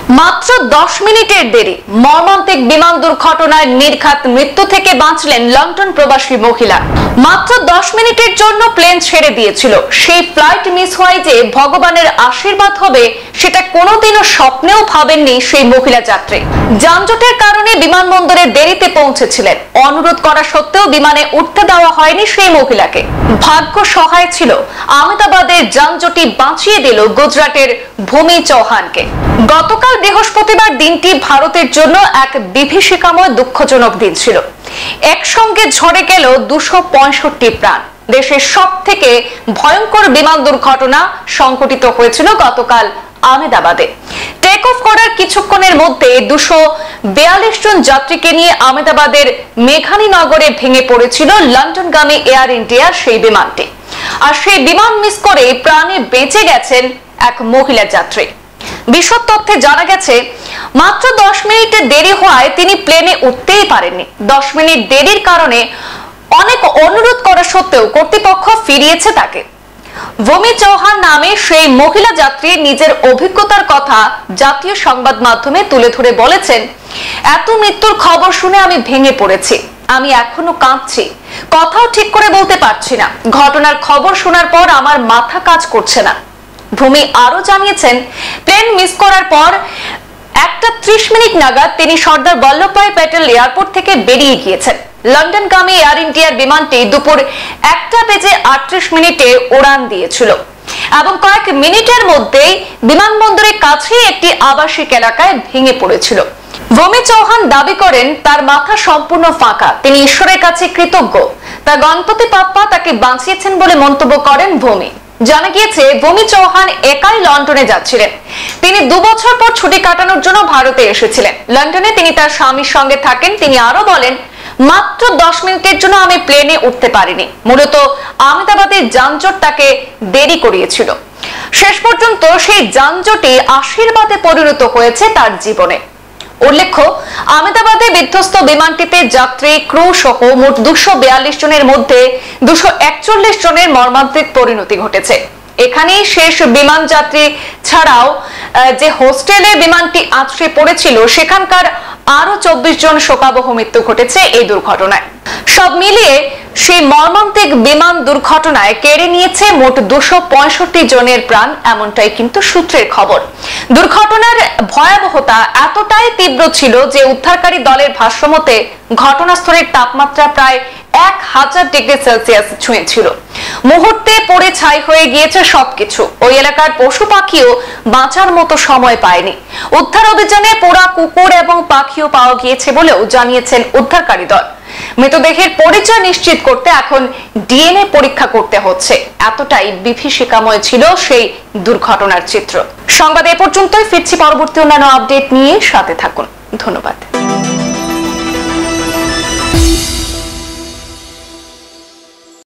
মাত্র 10 মিনিটের দেরি, মর্মান্তিক বিমান দুর্ঘটনায় নির্ঘাত মৃত্যু থেকে বাঁচলেন লন্ডন প্রবাসী মহিলা। মাত্র 10 মিনিটের জন্য প্লেন ছেড়ে দিয়েছিল। সেই ফ্লাইট মিস হয় যে ভগবানের আশীর্বাদ হবে সেটা কোনোদিনও স্বপ্নেও ভাবেননি সেই মহিলা যাত্রী। যানজটের কারণে বিমানবন্দরে দেরিতে পৌঁছেছিলেন। অনুরোধ করা সত্ত্বেও বিমানে উঠতে দেওয়া হয়নি সেই মহিলাকে। ভাগ্য সহায় ছিল, আহমেদাবাদের যানজটই বাঁচিয়ে দিল গুজরাটের ভূমি চৌহানকে। গতকাল বৃহস্পতিবার দিনটি ভারতের জন্য এক বিভীষিকাময় দুঃখজনক দিন ছিল। একসঙ্গে ঝরে গেল 265 প্রাণ। দেশের সব থেকে ভয়ঙ্কর বিমান দুর্ঘটনা সংঘটিত হয়েছিল গতকাল আহমেদাবাদে। টেক অফ করার কিছুক্ষণের মধ্যে 242 জন যাত্রীকে নিয়ে আহমেদাবাদের মেঘানী নগরে ভেঙে পড়েছিল লন্ডনগামী এয়ার ইন্ডিয়ার সেই বিমানটি। আর সেই বিমান মিস করে প্রাণে বেঁচে গেছেন এক মহিলা যাত্রী। বিশদ তথ্যে জানা গেছে, মাত্র 10 মিনিটের দেরি হওয়ায় তিনি প্লেনে উঠতেই পারেননি। 10 মিনিট দেরির কারণে অনেক অনুরোধ করা সত্ত্বেও কর্তৃপক্ষ ফিরিয়েছে তাকে। ভূমি চৌহান নামে সেই মহিলা যাত্রী নিজের অভিজ্ঞতার কথা জাতীয় সংবাদ মাধ্যমে তুলে ধরে বলেছেন, এত মৃত্যুর খবর শুনে আমি ভেঙে পড়েছি। আমি এখনো কাঁদছি, কথাও ঠিক করে বলতে পারছি না। ঘটনার খবর শোনার পর আমার মাথা কাজ করছে না। ভূমি আরো জানিয়েছেন, প্লেন মিস করার পর 1:30 মিনিট নাগাদ তিনি সর্দার বল্লভভাই প্যাটেল এয়ারপোর্ট থেকে বেরিয়ে গিয়েছেন। লন্ডনগামী এয়ার ইন্ডিয়ার বিমানটি দুপুর 1:38 উড়ান দিয়েছিল এবং কয়েক মিনিটের মধ্যেই বিমানবন্দরের কাছেই একটি আবাসিক এলাকায় ভেঙে পড়েছিল। ভূমি চৌহান দাবি করেন, তার মাথা সম্পূর্ণ ফাঁকা। তিনি ঈশ্বরের কাছে কৃতজ্ঞ, তার গণপতি বাপ্পা তাকে বাঁচিয়েছেন বলে মন্তব্য করেন ভূমি। জানা গিয়েছে, ভূমি চৌহান একাই লন্ডনে যাচ্ছিলেন। তিনি 2 বছর পর ছুটি কাটানোর জন্য ভারতে এসেছিলেন। লন্ডনে তিনি তার স্বামীর সঙ্গে থাকেন। তিনি আরো বলেন, মাত্র 10 মিনিটের জন্য আমি প্লেনে উঠতে পারিনি। মূলত আহমেদাবাদের যানজট তাকে দেরি করিয়েছিল। শেষ পর্যন্ত সেই যানজটই আশীর্বাদে পরিণত হয়েছে তার জীবনে। উল্লেখ্য, আহমেদাবাদে বিধ্বস্ত বিমানটিতে যাত্রী, ক্রু সহ মোট 242 জনের মধ্যে 241 জনের মর্মান্তিক পরিণতি ঘটেছে। এখানেই শেষ বিমান যাত্রী ছাড়াও যে হোস্টেলে বিমানটি আছড়ে পড়েছিল সেখানকার আরো 24 জন শোকাবহ মৃত্যু ঘটেছে এই দুর্ঘটনায়। সব মিলিয়ে সেই মর্মান্তিক বিমান দুর্ঘটনায় কেড়ে নিয়েছে মোট 265 জনের প্রাণ, এমনটাই কিন্তু সূত্রের খবর। দুর্ঘটনার ভয়াবহতা এতটাই তীব্র ছিল যে উদ্ধারকারী দলের ভাষ্যমতে ঘটনাস্থলের তাপমাত্রা প্রায় 1000 ডিগ্রি সেলসিয়াস ছুঁয়েছিল। মুহূর্তে পড়ে ছাই হয়ে গিয়েছে সবকিছু। ওই এলাকার পশু পাখিও বাঁচার মতো সময় পায়নি। উদ্ধার অভিযানে পোড়া কুকুর এবং পাখিও পাওয়া গিয়েছে বলেও জানিয়েছেন উদ্ধারকারী দল। মৃতদেহের পরিচয় নিশ্চিত করতে এখন ডিএনএ পরীক্ষা করতে হচ্ছে। এতটাই বিভীষিকাময় ছিল সেই দুর্ঘটনার চিত্র। সংবাদ এ পর্যন্তই। ফিরছি পরবর্তী অন্যান্য আপডেট নিয়ে, সাথে থাকুন। ধন্যবাদ।